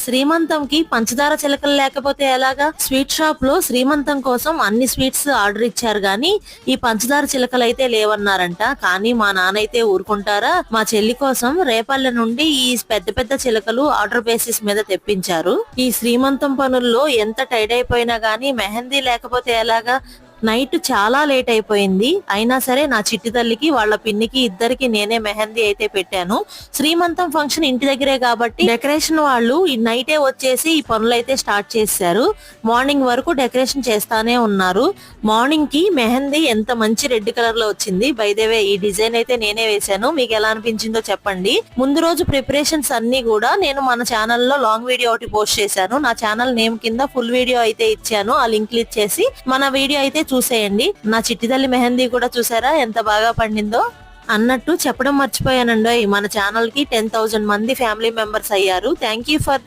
శ్రీమంతంకి పంచదార చిలకలు లేకపోతే ఎలాగా? స్వీట్ షాప్ లో శ్రీమంతం కోసం అన్ని స్వీట్స్ ఆర్డర్ ఇచ్చారు గాని ఈ పంచదార చిలకలు అయితే లేవన్నారంట. కానీ మా నాన్న అయితే ఊరుకుంటారా, మా చెల్లి కోసం రేపల్లె నుండి ఈ పెద్ద పెద్ద చిలకలు ఆర్డర్ బేసిస్ మీద తెప్పించారు. ఈ శ్రీమంతం పనుల్లో ఎంత టైడ్ అయిపోయినా గానీ మెహందీ లేకపోతే ఎలాగా? నైట్ చాలా లేట్ అయిపోయింది. అయినా సరే నా చిట్టి తల్లికి వాళ్ళ పిన్నికి ఇద్దరికి నేనే మెహందీ అయితే పెట్టాను. శ్రీమంతం ఫంక్షన్ ఇంటి దగ్గరే కాబట్టి డెకరేషన్ వాళ్ళు ఈ నైటే వచ్చేసి ఈ పనులు అయితే స్టార్ట్ చేశారు. మార్నింగ్ వరకు డెకరేషన్ చేస్తానే ఉన్నారు. మార్నింగ్ కి మెహందీ ఎంత మంచి రెడ్ కలర్ లో వచ్చింది. బై ద వే ఈ డిజైన్ అయితే నేనే వేశాను. మీకు ఎలా అనిపించిందో చెప్పండి. ముందు రోజు ప్రిపరేషన్స్ అన్ని కూడా నేను మన ఛానల్లో లాంగ్ వీడియో ఒకటి పోస్ట్ చేశాను. నా ఛానల్ నేమ్ కింద ఫుల్ వీడియో అయితే ఇచ్చాను. ఆ లింక్ క్లిక్ చేసి మన వీడియో అయితే చూసేయండి. నా చిట్టి తల్లి మెహందీ కూడా చూసారా ఎంత బాగా పండిందో. అన్నట్టు చెప్పడం మర్చిపోయానండి, మన ఛానల్ కి 10,000 మంది ఫ్యామిలీ మెంబర్స్ అయ్యారు. Thank you for